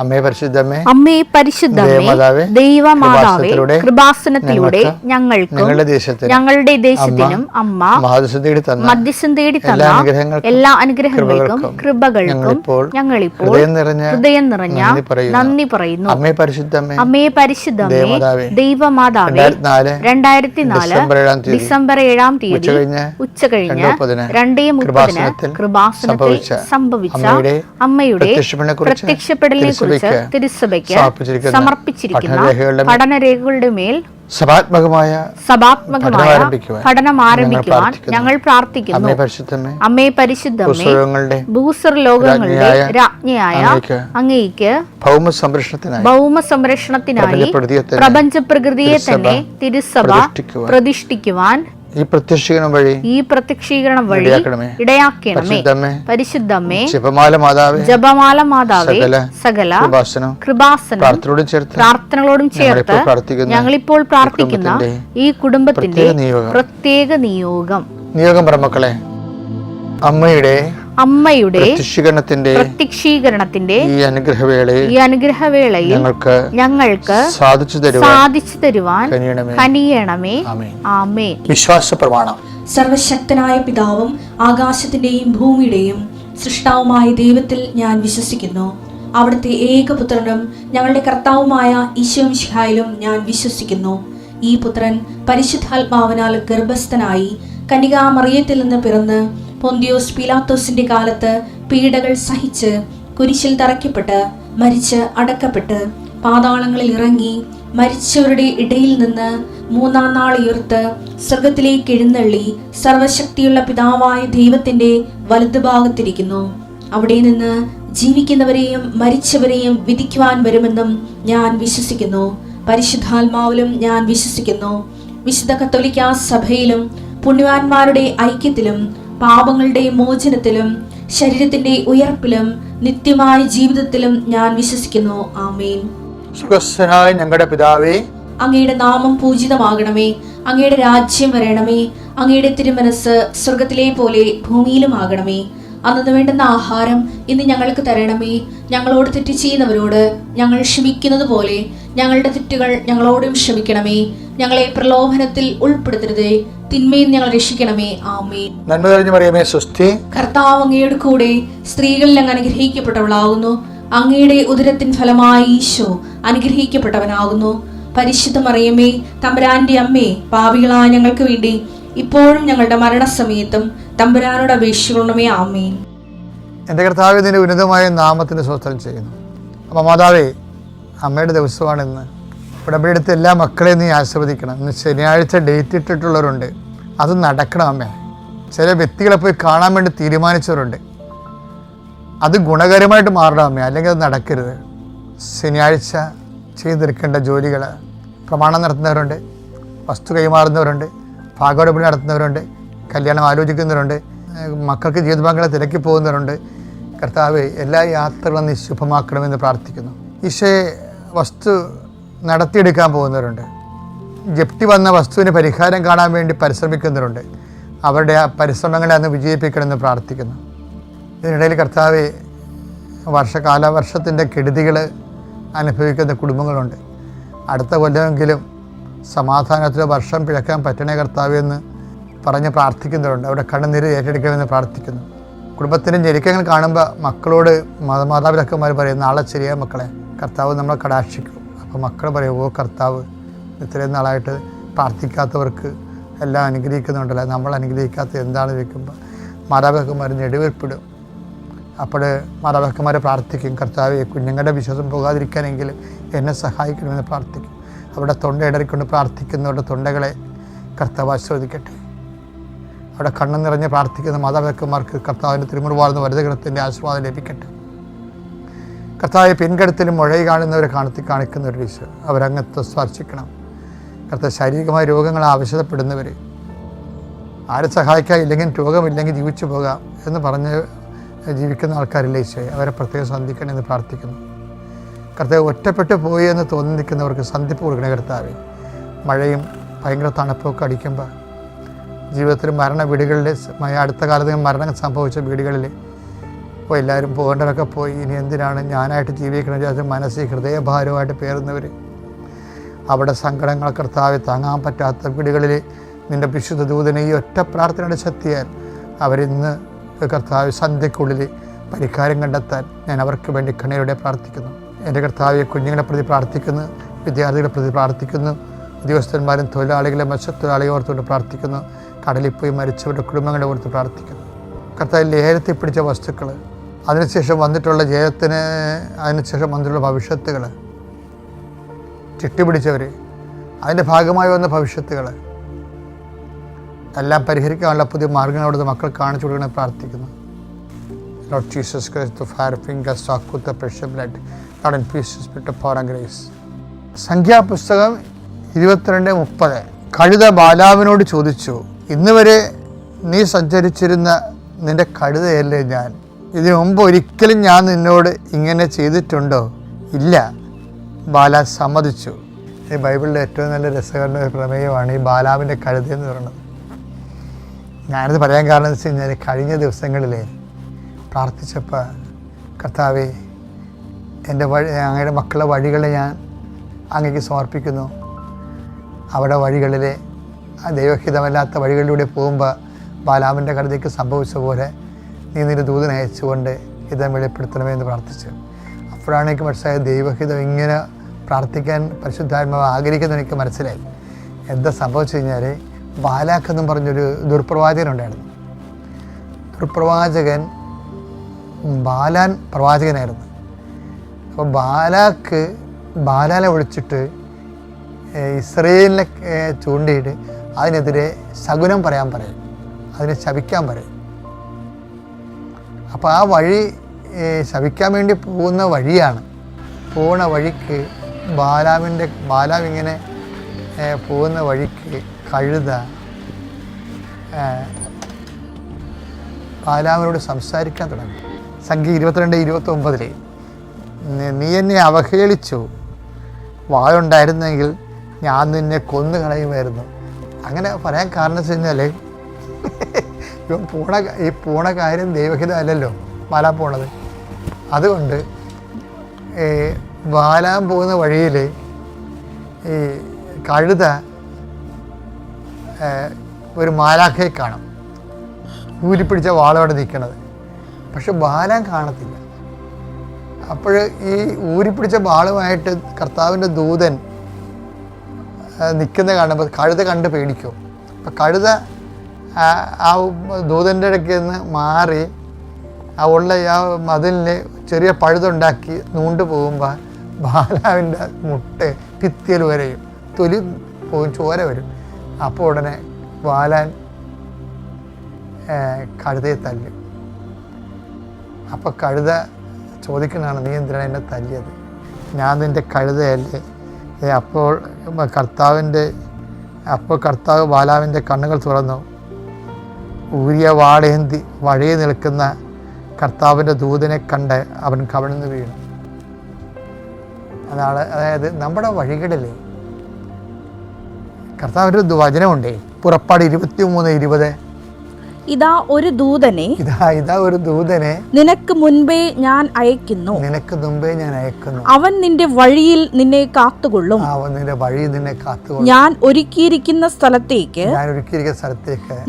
അമ്മേ പരിശുദ്ധമേ, അമ്മേ പരിശുദ്ധമേ, ദൈവമാതാവേ, കൃപാസനത്തിലൂടെ ഞങ്ങൾക്കും ഞങ്ങളുടെ ദേശത്തിനും അമ്മ മധ്യസ്ഥം തേടി തന്ന എല്ലാ അനുഗ്രഹങ്ങൾക്കും കൃപകൾക്കും ഞങ്ങളിപ്പോൾ ഹൃദയം നിറഞ്ഞ നന്ദി പറയുന്നു. അമ്മേ പരിശുദ്ധമേ, അമ്മേ പരിശുദ്ധമേ, ദൈവമാതാവേ, 2004 ഡിസംബർ 7 തീയതി ഉച്ചകഴിഞ്ഞ് 2:30 കൃപാസനത്തിൽ സംഭവിച്ച അമ്മയുടെ പ്രത്യക്ഷപ്പെടലിനെ തിരുസഭയ്ക്ക് സമർപ്പിച്ചിരിക്കുന്ന പഠനരേഖകളുടെ മേൽ സഭാത്മകമായ പഠനം ആരംഭിക്കുവാൻ ഞങ്ങൾ പ്രാർത്ഥിക്കുന്നു. അമ്മേ പരിശുദ്ധമേ, ഭൂസ്വർലോകങ്ങളുടെ രാജ്ഞിയായ അങ്ങേയ്ക്ക് ഭൗമ സംരക്ഷണത്തിനായി പ്രപഞ്ച പ്രകൃതിയെ തന്നെ തിരുസഭ പ്രതിഷ്ഠിക്കുവാൻ ഈ പ്രത്യക്ഷീകരണം വഴി ഇടയാക്കണമേ. പരിശുദ്ധമേ, ജപമാല മാതാവേ, സകല കൃപാസനം പ്രാർത്ഥനകളോടും ചേർത്ത് ഞങ്ങളിപ്പോൾ പ്രാർത്ഥിക്കുന്ന ഈ കുടുംബത്തിന്റെ പ്രത്യേക നിയോഗം മക്കളെ, അമ്മയുടെ പ്രത്യക്ഷീകരണത്തിന്റെ ഈ അനുഗ്രഹവേളയിൽ ഞങ്ങൾക്ക് സാധിച്ചു തരുവാൻ കനിയണമേ. ആമേൻ. വിശ്വാസ പ്രമാണം. സർവശക്തനായ പിതാവും ആകാശത്തിന്റെയും ഭൂമിയുടെയും സൃഷ്ടാവുമായ ദൈവത്തിൽ ഞാൻ വിശ്വസിക്കുന്നു. അവിടുത്തെ ഏകപുത്രനും ഞങ്ങളുടെ കർത്താവുമായ ഈശോ മിശിഹായിലും ഞാൻ വിശ്വസിക്കുന്നു. ഈ പുത്രൻ പരിശുദ്ധാത്മാവിനാൽ ഗർഭസ്ഥനായി കന്യകാമറിയത്തിൽ നിന്ന് പിറന്ന് പൊന്തിയോസ് പീലാത്തോസിന്റെ കാലത്ത് പീഡകൾ സഹിച്ച് കുരിശിൽ തറയ്ക്കപ്പെട്ട് മരിച്ച് അടക്കപ്പെട്ട് പാതാളങ്ങളിൽ ഇറങ്ങി മരിച്ചവരുടെ ഇടയിൽ നിന്ന് 3-ാം നാൾ ഉയർത്ത് സ്വർഗത്തിലേക്ക് എഴുന്നള്ളി സർവശക്തിയുള്ള പിതാവായ ദൈവത്തിന്റെ വലതുഭാഗത്തിരിക്കുന്നു. അവിടെ നിന്ന് ജീവിക്കുന്നവരെയും മരിച്ചവരെയും വിധിക്കുവാൻ വരുമെന്നും ഞാൻ വിശ്വസിക്കുന്നു. പരിശുദ്ധാത്മാവിലും ഞാൻ വിശ്വസിക്കുന്നു. വിശുദ്ധ കത്തോലിക്കാ സഭയിലും പുണ്യവാന്മാരുടെ ഐക്യത്തിലും പാപങ്ങളുടെ മോചനത്തിലും ശരീരത്തിന്റെ ഉയർപ്പിലും നിത്യമായ ജീവിതത്തിലും ഞാൻ വിശ്വസിക്കുന്നു. ആമേൻ. സുഖസ്ഥനായ ഞങ്ങളുടെ പിതാവേ, അങ്ങയുടെ നാമം പൂജിതമാകണമേ. അങ്ങയുടെ രാജ്യം വരണമേ. അങ്ങയുടെ തിരുമനസ് സ്വർഗത്തിലെ പോലെ ഭൂമിയിലും ആകണമേ. അന്നു വേണ്ടുന്ന ആഹാരം ഇന്ന് ഞങ്ങൾക്ക് തരണമേ. ഞങ്ങളോട് തെറ്റ് ചെയ്യുന്നവരോട് ഞങ്ങൾ ക്ഷമിക്കുന്നത് പോലെ ഞങ്ങളുടെ തെറ്റുകൾ ഞങ്ങളോടും ക്ഷമിക്കണമേ. ഞങ്ങളെ പ്രലോഭനത്തിൽ ഉൾപ്പെടുത്തരുതേ, തിന്മയിൽ ഞങ്ങൾ രക്ഷിക്കണമേ. ആമേൻ. നന്മ നിറഞ്ഞ മറിയമേ, സ്വസ്തി. കർത്താവ് അങ്ങയുടെ കൂടെ സ്ത്രീകളിൽ അങ്ങ് അനുഗ്രഹിക്കപ്പെട്ടവളാകുന്നു. അങ്ങയുടെ ഉദരത്തിൻ ഫലമായി ഈശോ അനുഗ്രഹിക്കപ്പെട്ടവനാകുന്നു. പരിശുദ്ധ മറിയമേ, തമ്പുരാന്റെ അമ്മേ, പാപികളായ ഞങ്ങൾക്ക് വേണ്ടി ഇപ്പോഴും ഞങ്ങളുടെ മരണസമയത്തും തമ്പുരാനോട് അപേക്ഷിക്കണമേ. ആമേൻ. എൻ്റെ കർത്താവേ, നിന്റെ ഉന്നതമായ നാമത്തിന് സ്വസ്ത്രം ചെയ്യുന്നു. അപ്പം മാതാവേ, അമ്മയുടെ ദിവസമാണിന്ന്. ഉടമ്പടി എടുത്ത് എല്ലാ മക്കളെയും നീ ആസ്വദിക്കണം. ഇന്ന് ശനിയാഴ്ച ഡേറ്റ് ഇട്ടിട്ടുള്ളവരുണ്ട്, അത് നടക്കണം അമ്മേ. ചില വ്യക്തികളെ പോയി കാണാൻ വേണ്ടി തീരുമാനിച്ചവരുണ്ട്, അത് ഗുണകരമായിട്ട് മാറണം അമ്മേ, അല്ലെങ്കിൽ അത് നടക്കരുത്. ശനിയാഴ്ച ചെയ്തെടുക്കേണ്ട ജോലികൾ പ്രമാണം നടത്തുന്നവരുണ്ട്, വസ്തു കൈമാറുന്നവരുണ്ട്, ഭാഗവടപടി നടത്തുന്നവരുണ്ട്, കല്യാണം ആലോചിക്കുന്നവരുണ്ട്, മക്കൾക്ക് ജീവിത പങ്കാളിയെ തിരക്കി പോകുന്നവരുണ്ട്. കർത്താവേ, എല്ലാ യാത്രകളും നീ ശുഭമാക്കണമെന്ന് പ്രാർത്ഥിക്കുന്നു. ഈശോയെ, വസ്തു നടത്തിയെടുക്കാൻ പോകുന്നവരുണ്ട്, ജപ്തി വന്ന വസ്തുവിന് പരിഹാരം കാണാൻ വേണ്ടി പരിശ്രമിക്കുന്നവരുണ്ട്. അവരുടെ ആ പരിശ്രമങ്ങളെ അന്ന് വിജയിപ്പിക്കണമെന്ന് പ്രാർത്ഥിക്കുന്നു. ഇതിനിടയിൽ കർത്താവെ, കാലവർഷത്തിൻ്റെ കെടുതികൾ അനുഭവിക്കുന്ന കുടുംബങ്ങളുണ്ട്. അടുത്ത കൊല്ലമെങ്കിലും സമാധാനത്തിൽ വർഷം പിഴക്കാൻ പറ്റണേ കർത്താവെ എന്ന് പറഞ്ഞ് പ്രാർത്ഥിക്കുന്നവരുണ്ട്. അവിടെ കണ്ണുനീര് ഏറ്റെടുക്കണമെന്ന് പ്രാർത്ഥിക്കുന്നു. കുടുംബത്തിൻ്റെ ഞെരുക്കങ്ങൾ കാണുമ്പോൾ മക്കളോട് മാതാപിതാക്കന്മാർ പറയും, നാളെ ശരിയായ മക്കളെ, കർത്താവ് നമ്മളെ കടാക്ഷിക്കും. അപ്പോൾ മക്കൾ പറയും, ഓ കർത്താവ് ഇത്രയും നാളായിട്ട് പ്രാർത്ഥിക്കാത്തവർക്ക് എല്ലാം അനുഗ്രഹിക്കുന്നുണ്ടല്ലോ, നമ്മൾ അനുഗ്രഹിക്കാത്ത എന്താണ് വയ്ക്കുമ്പോൾ മാതാപിതാക്കന്മാർ നെടുവേർപ്പിടും. അപ്പോൾ മാതാപിതാക്കന്മാർ പ്രാർത്ഥിക്കും, കർത്താവ് കുഞ്ഞുങ്ങളുടെ വിശ്വാസം പോകാതിരിക്കാനെങ്കിൽ എന്നെ സഹായിക്കണമെന്ന് പ്രാർത്ഥിക്കും. അവിടെ തൊണ്ട ഇടറിക്കൊണ്ട് പ്രാർത്ഥിക്കുന്നവരുടെ തൊണ്ടകളെ കർത്താവ് ആശീർവദിക്കട്ടെ. അവിടെ കണ്ണു നിറഞ്ഞ് പ്രാർത്ഥിക്കുന്ന മാതാപിതാക്കന്മാർക്ക് കർത്താവിൻ്റെ തിരുമുറിവാർന്ന വരദഗണത്തിൻ്റെ ആശീർവാദം ലഭിക്കട്ടെ. കർത്താവ് പിൻകടത്തിലും മുഴയി കാണുന്നവരെ കാണിക്കുന്നവരുടെ ഈശോ അവരങ്ങത്ത് സ്പർശിക്കണം. കർത്താവ് ശാരീരികമായ രോഗങ്ങൾ ആവശ്യപ്പെടുന്നവർ, ആരെ സഹായിക്കാനില്ലെങ്കിൽ രോഗമില്ലെങ്കിൽ ജീവിച്ചു പോകാം എന്ന് പറഞ്ഞ് ജീവിക്കുന്ന ആൾക്കാരില്ലേ ഈശോയെ, അവരെ പ്രത്യേകം സന്ധിക്കണമെന്ന് പ്രാർത്ഥിക്കുന്നു. കർത്താവ് ഒറ്റപ്പെട്ടു പോയി എന്ന് തോന്നി നിൽക്കുന്നവർക്ക് സന്ധിപ്പ് കൊടുക്കണേ കർത്താവേ. മഴയും ഭയങ്കര തണുപ്പൊക്കെ അടിക്കുമ്പോൾ ജീവിതത്തിൽ മരണ വീടുകളിൽ അടുത്ത കാലത്ത് മരണം സംഭവിച്ച വീടുകളിൽ അപ്പോൾ എല്ലാവരും പോകേണ്ടവരൊക്കെ പോയി. ഇനി എന്തിനാണ് ഞാനായിട്ട് ജീവിക്കണം വിചാരിച്ച് മനസ്സിൽ ഹൃദയഭാരമായിട്ട് പേറുന്നവർ, അവിടെ സങ്കടങ്ങൾ കർത്താവെ താങ്ങാൻ പറ്റാത്ത വീടുകളിൽ നിൻ്റെ വിശുദ്ധ ദൂതനെ ഈ ഒറ്റ പ്രാർത്ഥനയുടെ ശക്തിയാൽ അവരിന്ന് കർത്താവ് സന്ധ്യക്കുള്ളിൽ പരിഹാരം കണ്ടെത്താൻ ഞാൻ അവർക്ക് വേണ്ടി കണ്ണീരോടെ പ്രാർത്ഥിക്കുന്നു. എൻ്റെ കർത്താവെ കുഞ്ഞുങ്ങളെ പ്രതി പ്രാർത്ഥിക്കുന്നു, വിദ്യാർത്ഥികളെ പ്രതി പ്രാർത്ഥിക്കുന്നു, ഉദ്യോഗസ്ഥന്മാരും തൊഴിലാളികളെ മത്സ്യത്തൊഴിലാളികളെ ഓർത്തുകൊണ്ട് പ്രാർത്ഥിക്കുന്നു, കടലിൽ പോയി മരിച്ചവരുടെ കുടുംബങ്ങളെ ഓർത്ത് പ്രാർത്ഥിക്കുന്നു. കർത്താവ് ലേലത്തിൽ പിടിച്ച വസ്തുക്കൾ, അതിനുശേഷം വന്നിട്ടുള്ള ജയത്തിന്, അതിനുശേഷം വന്നിട്ടുള്ള ഭവിഷ്യത്തുകൾ, ചിട്ടിപിടിച്ചവർ, അതിൻ്റെ ഭാഗമായി വന്ന ഭവിഷ്യത്തുകൾ എല്ലാം പരിഹരിക്കാനുള്ള പുതിയ മാർഗ്ഗങ്ങളോട് മക്കൾ കാണിച്ചു കൊടുക്കണമെന്ന് പ്രാർത്ഥിക്കുന്നു. Lord Jesus Christ, the fire fingers talk with the precious blood, Lord and peace, spirit of power and grace. സംഖ്യാപുസ്തകം 22:30. കഴുത ബാലാവിനോട് ചോദിച്ചു, ഇന്ന് വരെ നീ സഞ്ചരിച്ചിരുന്ന നിന്റെ കഴുതയല്ലേ ഞാൻ? ഇതിനു മുമ്പ് ഒരിക്കലും ഞാൻ നിന്നോട് ഇങ്ങനെ ചെയ്തിട്ടുണ്ടോ? ഇല്ല, ബാല സമ്മതിച്ചു. ഈ ബൈബിളിലെ ഏറ്റവും നല്ല രസകരമായ പ്രമേയമാണ് ഈ ബാലാവിൻ്റെ കഴുത എന്ന് പറയുന്നത്. ഞാനിത് പറയാൻ കാരണം എന്ന് വെച്ച് കഴിഞ്ഞാൽ കഴിഞ്ഞ ദിവസങ്ങളിലെ പ്രാർത്ഥിച്ചപ്പോൾ കർത്താവേ, എൻ്റെ അങ്ങയുടെ മക്കളുടെ വഴികളെ ഞാൻ അങ്ങേക്ക് സമർപ്പിക്കുന്നു. അവിടെ വഴികളിലെ ദൈവഹിതമല്ലാത്ത വഴികളിലൂടെ പോകുമ്പോൾ ബാലാമിൻ്റെ കഴുതയ്ക്ക് സംഭവിച്ച പോലെ നീ നിന്റെ ദൂതനെ അയച്ചുകൊണ്ട് ഹിതം വെളിപ്പെടുത്തണമേ എന്ന് പ്രാർത്ഥിച്ചു. അപ്പോഴാണ് എനിക്ക് മനസ്സിലായത് ദൈവഹിതം ഇങ്ങനെ പ്രാർത്ഥിക്കാൻ പരിശുദ്ധാത്മാവ് ആഗ്രഹിക്കുന്ന എനിക്ക് മനസ്സിലായി. എന്താ സംഭവിച്ചു കഴിഞ്ഞാൽ, ബാലാഖ് എന്നും പറഞ്ഞൊരു ദുർപ്രവാചകനുണ്ടായിരുന്നു. ദുർപ്രവാചകൻ ബാലാൻ പ്രവാചകനായിരുന്നു. അപ്പോൾ ബാലാനെ വിളിച്ചിട്ട് ഇസ്രയേലിനെ ചൂണ്ടിയിട്ട് അതിനെതിരെ ശകുനം പറയാൻ പറയും, അതിനെ ശപിക്കാൻ പറയും. അപ്പോൾ ആ വഴി ശപിക്കാൻ വേണ്ടി പോകുന്ന വഴിയാണ്. പോകുന്ന വഴിക്ക് ബാലാം ഇങ്ങനെ പോകുന്ന വഴിക്ക് കഴുത ബാലാമിനോട് സംസാരിക്കാൻ തുടങ്ങി. സംഖ്യ 22:29 നീ എന്നെ അവഹേളിച്ചു, വാളുണ്ടായിരുന്നെങ്കിൽ ഞാൻ നിന്നെ കൊന്നു കളയുമായിരുന്നു. അങ്ങനെ പറയാൻ കാരണം വെച്ച് കഴിഞ്ഞാൽ ഇവൻ പോണ കാര്യം ദൈവഹിതം അല്ലല്ലോ ബാലാം പോണത്. അതുകൊണ്ട് ബാലാം പോകുന്ന വഴിയിൽ ഈ കഴുത ഒരു മാലാഖയെ കാണും, ഊരിപ്പിടിച്ച വാളോടെ നിൽക്കണത്. പക്ഷെ ബാലാം കാണത്തില്ല. അപ്പോൾ ഈ ഊരിപ്പിടിച്ച വാളുമായിട്ട് കർത്താവിൻ്റെ ദൂതൻ നിൽക്കുന്ന കാണുമ്പോൾ കഴുത കണ്ട് പേടിക്കും. അപ്പം കഴുത ആ ദൂതൻ്റെ ഇടയ്ക്ക് നിന്ന് മാറി ഉള്ള ആ മതിലിന് ചെറിയ പഴുതുണ്ടാക്കി നൂണ്ട് പോകുമ്പോൾ ബാലാവിൻ്റെ മുട്ട് ഭിത്തിയിൽ വരെയും തൊലി പോകും, ചോര വരും. അപ്പോൾ ഉടനെ ബാലാൻ കഴുതയെ തല്ലും. അപ്പോൾ കഴുത ചോദിക്കുന്നതാണ്, നീ എന്തിനാണ് എന്നെ തല്ലിയത്? ഞാൻ നിൻ്റെ കഴുതയല്ലേ? അപ്പോൾ കർത്താവ് ബാലാവിൻ്റെ കണ്ണുകൾ തുറന്നു. ഊരിയ വാളേന്തി വഴിയിൽ നിൽക്കുന്ന കർത്താവിൻ്റെ ദൂതനെ കണ്ട് അവൻ കവിഴ്ന്നു വീണു. അതായത് നമ്മുടെ വഴികളിൽ കർത്താവിൻ്റെ വചനമുണ്ടേ, പുറപ്പാട് 23:20. ഇതാ ഒരു ദൂതനെ നിനക്ക് മുൻപേ ഞാൻ അയക്കുന്നു, അവൻ നിന്റെ വഴിയിൽ നിന്നെ കാത്തുകൊള്ളും, ഞാൻ ഒരുക്കിയിരിക്കുന്ന സ്ഥലത്തേക്ക്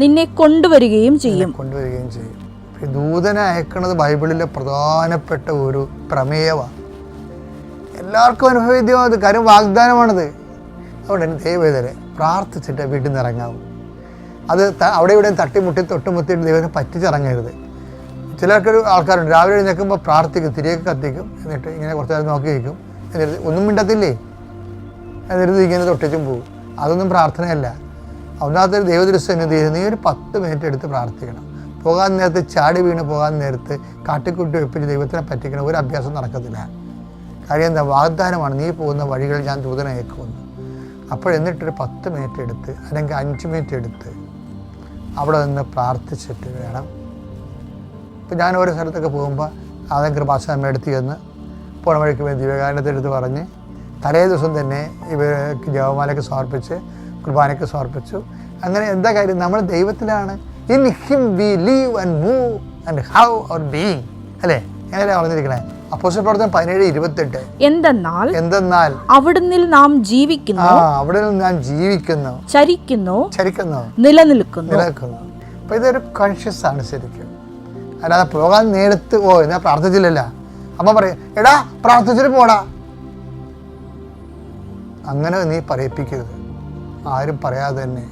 നിന്നെ കൊണ്ടുവരികയും ചെയ്യും. ദൂതനെ അയക്കുന്നത് ബൈബിളിലെ പ്രധാനപ്പെട്ട ഒരു പ്രമേയമാണ്. എല്ലാവർക്കും അനുഭവേദ്യമാണത്, കാര്യം വാഗ്ദാനമാണത്. അതുകൊണ്ട് ദൈവവേദനെ പ്രാർത്ഥിച്ചിട്ട് വീട്ടിൽ നിന്ന് ഇറങ്ങാവും. അത് അവിടെ ഇവിടെയും തട്ടിമുട്ടി തൊട്ടുമുട്ടിയിട്ട് ദൈവത്തിനെ പറ്റിച്ചിറങ്ങരുത്. ചിലർക്കൊരു ആൾക്കാരുണ്ട്, രാവിലെ എഴുന്നേൽക്കുമ്പോൾ പ്രാർത്ഥിക്കും, തിരികെ കത്തിക്കും, എന്നിട്ട് ഇങ്ങനെ കുറച്ച് നേരം നോക്കി വയ്ക്കും, എന്നിട്ട് ഒന്നും മിണ്ടത്തില്ലേ, എന്നിട്ട് ഇങ്ങനെ തൊട്ടിച്ചും പോകും. അതൊന്നും പ്രാർത്ഥനയല്ല. ഒന്നാമത്തെ ദൈവദൃശ്യനിധി നീ ഒരു 10 മിനിറ്റ് എടുത്ത് പ്രാർത്ഥിക്കണം. പോകാൻ നേരത്ത് ചാടി വീണ് പോകാൻ നേരത്ത് കാട്ടിക്കുട്ടി വെപ്പിച്ച് ദൈവത്തിനെ പറ്റിക്കണം ഒരു അഭ്യാസം നടക്കത്തില്ല. കാര്യം എന്താ? വാഗ്ദാനമാണ്, നീ പോകുന്ന വഴികളിൽ ഞാൻ ദൂതനെ അയക്കുമെന്ന്. അപ്പോഴെന്നിട്ടൊരു 10 മിനിറ്റ് എടുത്ത് അല്ലെങ്കിൽ 5 മിനിറ്റ് എടുത്ത് അവിടെ നിന്ന് പ്രാർത്ഥിച്ചിട്ട് വേണം. ഇപ്പം ഞാൻ ഓരോ സ്ഥലത്തൊക്കെ പോകുമ്പോൾ ആദ്യം കൃപാസനം എടുത്ത് ചെന്ന് പോണ വഴിക്ക് വേണ്ടി ദിവ്യകാരണത്തെ എടുത്ത് പറഞ്ഞ് തലേ ദിവസം തന്നെ ഇവർക്ക് ജപമാലയ്ക്ക് സമർപ്പിച്ച് കുർബാനയ്ക്ക് സമർപ്പിച്ചു. അങ്ങനെ എന്താ കാര്യം? നമ്മൾ ദൈവത്തിലാണ്. In him we live and move and have our being. അല്ലേ? എങ്ങനെയാ പറഞ്ഞിരിക്കണേ? അപ്പോസ്തല പ്രവർത്തനം 17:28. എന്തെന്നാൽ അവിടുന്ന് നാം ജീവിക്കുന്നു, അവിടുന്ന് നാം ജീവിക്കുന്നു, ചരിക്കുന്നു, നിലനിൽക്കുന്നു. അപ്പൊ ഇതൊരു കോൺഷ്യസ് ആണ് ശരിക്കും. അല്ലാതെ പോകാൻ നേരത്ത് ഞാൻ പ്രാർത്ഥിച്ചില്ലല്ല, അമ്മ പറയും എടാ പ്രാർത്ഥിച്ചിട്ട് പോടാ, അങ്ങനെ നീ പറയിപ്പിക്കരുത്. ആരും പറയാതെ തന്നെ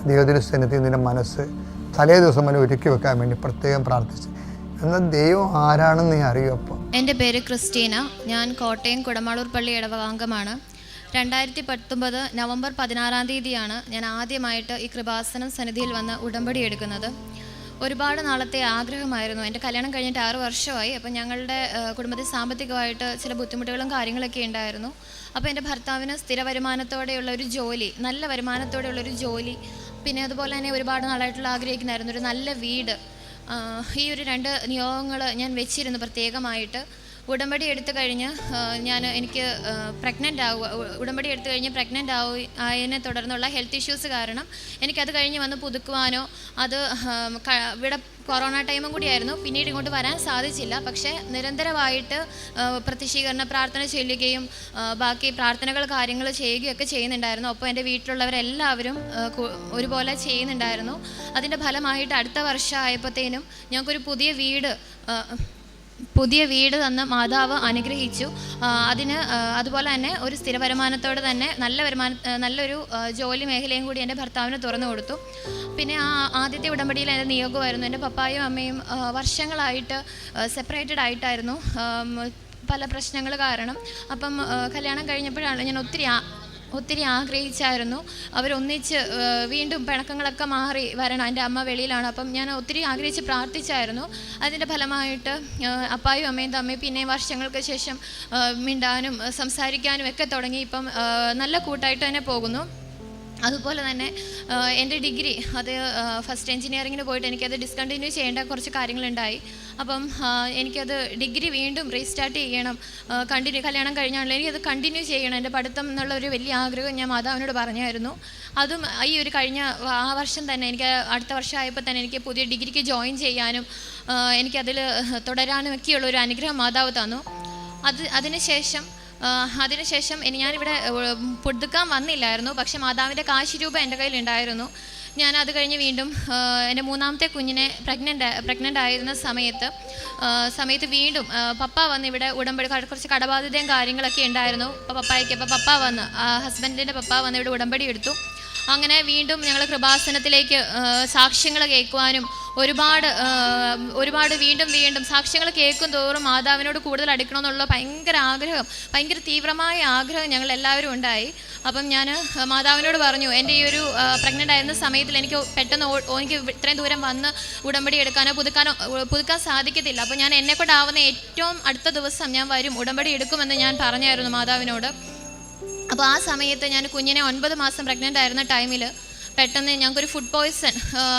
ദൈവത്തിൻ്റെ സന്നിധിയിൽ നിന്റെ മനസ്സ് തലേ ദിവസം വരെ ഒരുക്കി വെക്കാൻ വേണ്ടി പ്രത്യേകം പ്രാർത്ഥിച്ച്. എന്നാൽ ദൈവം ആരാണെന്ന് നീ അറിയും. അപ്പം എൻ്റെ പേര് ക്രിസ്റ്റീന. ഞാൻ കോട്ടയം കുടമാളൂർ പള്ളി ഇടവകാംഗമാണ്. 2019 നവംബർ 16 തീയതിയാണ് ഞാൻ ആദ്യമായിട്ട് ഈ കൃപാസനം സന്നിധിയിൽ വന്ന് ഉടമ്പടി എടുക്കുന്നത്. ഒരുപാട് നാളത്തെ ആഗ്രഹമായിരുന്നു. എൻ്റെ കല്യാണം കഴിഞ്ഞിട്ട് 6 വർഷമായി. അപ്പം ഞങ്ങളുടെ കുടുംബത്തിൽ സാമ്പത്തികമായിട്ട് ചില ബുദ്ധിമുട്ടുകളും കാര്യങ്ങളൊക്കെ ഉണ്ടായിരുന്നു. അപ്പോൾ എൻ്റെ ഭർത്താവിന് സ്ഥിര വരുമാനത്തോടെയുള്ള ഒരു ജോലി, നല്ല വരുമാനത്തോടെയുള്ളൊരു ജോലി, പിന്നെ അതുപോലെ തന്നെ ഒരുപാട് നാളായിട്ടുള്ള ആഗ്രഹിക്കുന്നായിരുന്നു ഒരു നല്ല വീട്. ഈ ഒരു 2 നിയോഗങ്ങൾ ഞാൻ വെച്ചിരുന്നു പ്രത്യേകമായിട്ട്. ഉടമ്പടി എടുത്തു കഴിഞ്ഞ് എനിക്ക് ഉടമ്പടി എടുത്തു കഴിഞ്ഞ് പ്രഗ്നൻ്റ് ആയതിനെ തുടർന്നുള്ള ഹെൽത്ത് ഇഷ്യൂസ് കാരണം എനിക്കത് കഴിഞ്ഞ് വന്ന് പുതുക്കുവാനോ, അത് ഇവിടെ കൊറോണ ടൈമും കൂടിയായിരുന്നു, പിന്നീട് ഇങ്ങോട്ട് വരാൻ സാധിച്ചില്ല. പക്ഷേ നിരന്തരമായിട്ട് പ്രത്യക്ഷീകരണ പ്രാർത്ഥന ചെല്ലുകയും ബാക്കി പ്രാർത്ഥനകൾ കാര്യങ്ങൾ ചെയ്യുകയൊക്കെ ചെയ്യുന്നുണ്ടായിരുന്നു. അപ്പോൾ എൻ്റെ വീട്ടിലുള്ളവരെല്ലാവരും ഒരുപോലെ ചെയ്യുന്നുണ്ടായിരുന്നു. അതിൻ്റെ ഫലമായിട്ട് അടുത്ത വർഷം ആയപ്പോഴത്തേനും ഞങ്ങൾക്കൊരു പുതിയ വീട് തന്ന് മാതാവ് അനുഗ്രഹിച്ചു. അതുപോലെ തന്നെ ഒരു സ്ഥിര വരുമാനത്തോടെ തന്നെ നല്ലൊരു ജോലി മേഖലയും കൂടി എൻ്റെ ഭർത്താവിന് തുറന്നു കൊടുത്തു. പിന്നെ ആദ്യത്തെ ഉടമ്പടിയിൽ എൻ്റെ നിയോഗമായിരുന്നു. എൻ്റെ പപ്പായും അമ്മയും വർഷങ്ങളായിട്ട് സെപ്പറേറ്റഡ് ആയിട്ടായിരുന്നു പല പ്രശ്നങ്ങൾ കാരണം. അപ്പം കല്യാണം കഴിഞ്ഞപ്പോഴാണ് ഞാൻ ഒത്തിരി ആഗ്രഹിച്ചായിരുന്നു അവരൊന്നിച്ച് വീണ്ടും പിണക്കങ്ങളൊക്കെ മാറി വരണം. എൻ്റെ അമ്മ വെളിയിലാണ്. അപ്പം ഞാൻ ഒത്തിരി ആഗ്രഹിച്ച് പ്രാർത്ഥിച്ചായിരുന്നു. അതിൻ്റെ ഫലമായിട്ട് അപ്പായും അമ്മയും തമ്മിൽ പിന്നെ വർഷങ്ങൾക്ക് ശേഷം മിണ്ടാനും സംസാരിക്കാനും ഒക്കെ തുടങ്ങി. ഇപ്പം നല്ല കൂട്ടായിട്ട് തന്നെ പോകുന്നു. അതുപോലെ തന്നെ എൻ്റെ ഡിഗ്രി അത് ഫസ്റ്റ് എഞ്ചിനീയറിങ്ങിന് പോയിട്ട് എനിക്കത് ഡിസ്കണ്ടിന്യൂ ചെയ്യേണ്ട കുറച്ച് കാര്യങ്ങളുണ്ടായി. അപ്പം എനിക്കത് ഡിഗ്രി വീണ്ടും റീസ്റ്റാർട്ട് ചെയ്യണം. കല്യാണം കഴിഞ്ഞാണല്ലോ എനിക്കത് കണ്ടിന്യൂ ചെയ്യണം എൻ്റെ പഠിത്തം എന്നുള്ള ഒരു വലിയ ആഗ്രഹം ഞാൻ മാതാവിനോട് പറഞ്ഞായിരുന്നു. അതും ഈ ഒരു കഴിഞ്ഞ വർഷം തന്നെ എനിക്ക് അടുത്ത വർഷമായപ്പോൾ തന്നെ എനിക്ക് പുതിയ ഡിഗ്രിക്ക് ജോയിൻ ചെയ്യാനും എനിക്കതിൽ തുടരാനും ഒക്കെയുള്ള ഒരു അനുഗ്രഹം മാതാവ് തന്നു. അതിനുശേഷം ഞാനിവിടെ പുതുക്കാൻ വന്നില്ലായിരുന്നു. പക്ഷേ മാതാവിൻ്റെ കാശ് രൂപ എൻ്റെ കയ്യിലുണ്ടായിരുന്നു. ഞാൻ അത് കഴിഞ്ഞ് വീണ്ടും എൻ്റെ 3ാമത്തെ കുഞ്ഞിനെ പ്രഗ്നൻ്റ് ആയിരുന്ന സമയത്ത് വീണ്ടും പപ്പ വന്ന് ഇവിടെ ഉടമ്പടി കുറച്ച് കടബാധ്യതയും കാര്യങ്ങളൊക്കെ ഉണ്ടായിരുന്നു. അപ്പോൾ പപ്പ വന്ന് ഹസ്ബൻഡിൻ്റെ പപ്പ വന്ന് ഇവിടെ ഉടമ്പടി എടുത്തു. അങ്ങനെ വീണ്ടും ഞങ്ങൾ കൃപാസനത്തിലേക്ക് സാക്ഷ്യങ്ങൾ കേൾക്കുവാനും ഒരുപാട് വീണ്ടും സാക്ഷ്യങ്ങൾ കേൾക്കും തോറും മാതാവിനോട് കൂടുതൽ അടുക്കണമെന്നുള്ള ഭയങ്കര തീവ്രമായ ആഗ്രഹം ഞങ്ങൾ എല്ലാവരും ഉണ്ടായി. അപ്പം ഞാൻ മാതാവിനോട് പറഞ്ഞു, എൻ്റെ ഈ ഒരു പ്രഗ്നൻ്റ് ആയിരുന്ന സമയത്തിൽ എനിക്ക് പെട്ടെന്ന് എനിക്ക് ഇത്രയും ദൂരം വന്ന് ഉടമ്പടി എടുക്കാനോ പുതുക്കാൻ സാധിക്കത്തില്ല. അപ്പോൾ ഞാൻ എന്നെക്കൊണ്ടാവുന്ന ഏറ്റവും അടുത്ത ദിവസം ഞാൻ വരും, ഉടമ്പടി എടുക്കുമെന്ന് ഞാൻ പറഞ്ഞായിരുന്നു മാതാവിനോട്. അപ്പോൾ ആ സമയത്ത് ഞാൻ കുഞ്ഞിനെ 9 മാസം പ്രഗ്നൻ്റ് ആയിരുന്ന ടൈമിൽ പെട്ടെന്ന് ഞങ്ങൾക്കൊരു ഫുഡ് പോയ്സൺ,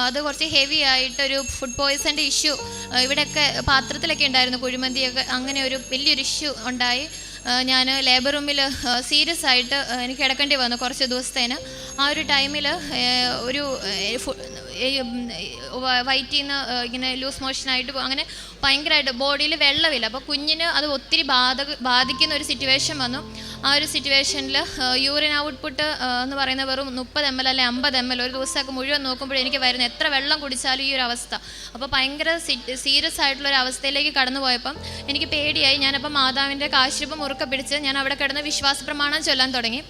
അത് കുറച്ച് ഹെവി ആയിട്ടൊരു ഫുഡ് പോയ്സൻ്റെ ഇഷ്യൂ ഇവിടെയൊക്കെ പാത്രത്തിലൊക്കെ ഉണ്ടായിരുന്നു, കുഴിമന്തിയൊക്കെ, അങ്ങനെ ഒരു വലിയൊരു ഇഷ്യൂ ഉണ്ടായി. ഞാൻ ലേബർ റൂമിൽ സീരിയസ് ആയിട്ട് എനിക്ക് കിടക്കേണ്ടി വന്നു കുറച്ച് ദിവസത്തേന്. ആ ഒരു ടൈമിൽ ഒരു വയറ്റിൽ നിന്ന് ഇങ്ങനെ ലൂസ് മോഷനായിട്ട് അങ്ങനെ ഭയങ്കരമായിട്ട് ബോഡിയിൽ വെള്ളമില്ല. അപ്പോൾ കുഞ്ഞിന് അത് ഒത്തിരി ബാധിക്കുന്ന ഒരു സിറ്റുവേഷൻ വന്നു. ആ ഒരു സിറ്റുവേഷനിൽ യൂറിൻ ഔട്ട്പുട്ട് എന്ന് പറയുന്നത് വെറും 30 ml അല്ലെ 50 ml ഒരു ദിവസമൊക്കെ മുഴുവൻ നോക്കുമ്പോൾ എനിക്ക് വരുന്നത് എത്ര വെള്ളം കുടിച്ചാലും ഈ ഒരു അവസ്ഥ. അപ്പോൾ ഭയങ്കര സീരിയസ് ആയിട്ടുള്ളൊരു അവസ്ഥയിലേക്ക് കടന്നു പോയപ്പം എനിക്ക് പേടിയായി. ഞാനപ്പം മാതാവിൻ്റെ കാശിരൂപം മുറുക്കെ പിടിച്ച് ഞാൻ അവിടെ കിടന്ന് വിശ്വാസ പ്രമാണം ചൊല്ലാൻ തുടങ്ങി.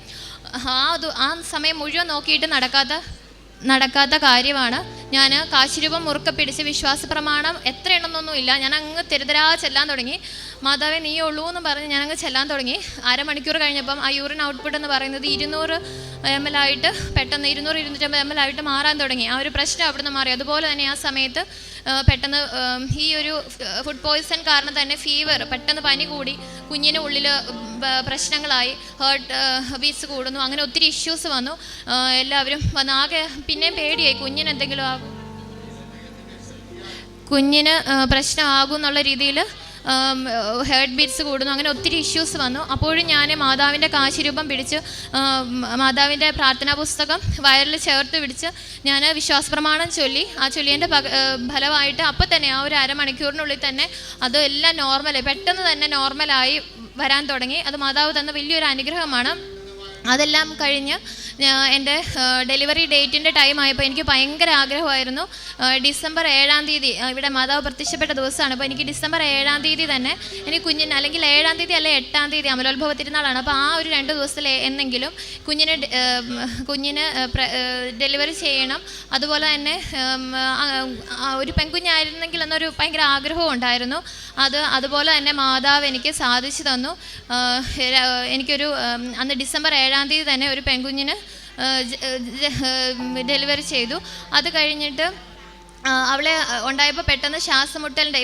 ആ സമയം മുഴുവൻ നോക്കിയിട്ട് നടക്കാത്ത കാര്യമാണ്. ഞാൻ കാശിരൂപം മുറുക്കെ പിടിച്ച് വിശ്വാസ പ്രമാണം എത്ര എണ്ണമെന്നൊന്നുമില്ല, ഞാൻ അങ്ങ് തെരുതരാ ചെല്ലാൻ തുടങ്ങി. മാതാവേ നീ ഉള്ളൂ എന്ന് പറഞ്ഞ് ഞാനങ്ങ് ചെല്ലാൻ തുടങ്ങി. അരമണിക്കൂർ കഴിഞ്ഞപ്പം ആ യൂറിൻ ഔട്ട്പുട്ട് എന്ന് പറയുന്നത് 200 ml ആയിട്ട് പെട്ടെന്ന് 200-250 ml ആയിട്ട് മാറാൻ തുടങ്ങി. ആ ഒരു പ്രശ്നം അവിടുന്ന് മാറി. അതുപോലെ തന്നെ ആ സമയത്ത് പെട്ടെന്ന് ഈ ഒരു ഫുഡ് പോയ്സൺ കാരണം തന്നെ ഫീവർ, പെട്ടെന്ന് പനി കൂടി, കുഞ്ഞിന് ഉള്ളിൽ പ്രശ്നങ്ങളായി, ഹേർട്ട് ബീറ്റ്സ് കൂടുന്നു, അങ്ങനെ ഒത്തിരി ഇഷ്യൂസ് വന്നു. എല്ലാവരും വന്ന് ആകെ പിന്നെയും പേടിയായി, കുഞ്ഞിന് പ്രശ്നമാകും എന്നുള്ള രീതിയിൽ ഹേർട്ട് ബീറ്റ്സ് കൂടുന്നു, അങ്ങനെ ഒത്തിരി ഇഷ്യൂസ് വന്നു. അപ്പോഴും ഞാൻ മാതാവിൻ്റെ കാശിരൂപം പിടിച്ച് മാതാവിൻ്റെ പ്രാർത്ഥനാ പുസ്തകം വയറിൽ ചേർത്ത് പിടിച്ച് ഞാൻ വിശ്വാസപ്രമാണം ചൊല്ലി. ആ ചൊല്ലിയതിൻ്റെ ഫലമായിട്ട് അപ്പം തന്നെ ആ ഒരു അരമണിക്കൂറിനുള്ളിൽ തന്നെ അത് എല്ലാം നോർമലായി, പെട്ടെന്ന് തന്നെ നോർമലായി വരാൻ തുടങ്ങി. അത് മാതാവ് തന്ന വലിയൊരു അനുഗ്രഹമാണ്. അതെല്ലാം കഴിഞ്ഞ് എൻ്റെ ഡെലിവറി ഡേറ്റിൻ്റെ ടൈം ആയപ്പോൾ എനിക്ക് ഭയങ്കര ആഗ്രഹമായിരുന്നു. ഡിസംബർ 7-ാം തീയതി ഇവിടെ മാതാവ് പ്രത്യക്ഷപ്പെട്ട ദിവസമാണ്. അപ്പോൾ എനിക്ക് ഡിസംബർ 7-ാം തീയതി തന്നെ എനിക്ക് കുഞ്ഞിന്, അല്ലെങ്കിൽ 7-ാം തീയതി അല്ലെ 8-ാം തീയതി അമലോത്ഭവ തിരുനാളാണ്. അപ്പോൾ ആ ഒരു 2 ദിവസത്തിൽ എന്നെങ്കിലും കുഞ്ഞിന് ഡെലിവറി ചെയ്യണം. അതുപോലെ തന്നെ ഒരു പെൺകുഞ്ഞായിരുന്നെങ്കിൽ എന്നൊരു ഭയങ്കര ആഗ്രഹവും ഉണ്ടായിരുന്നു. അതുപോലെ തന്നെ മാതാവ് എനിക്ക് സാധിച്ചു തന്നു. എനിക്കൊരു അന്ന് ഡിസംബർ 7-ാം തീയതി തന്നെ ഒരു പെൺകുഞ്ഞിന് ഡെലിവറി ചെയ്തു. അത് കഴിഞ്ഞിട്ട് അവളെ ഉണ്ടായപ്പോൾ പെട്ടെന്ന് ശ്വാസമുട്ടലിൻ്റെ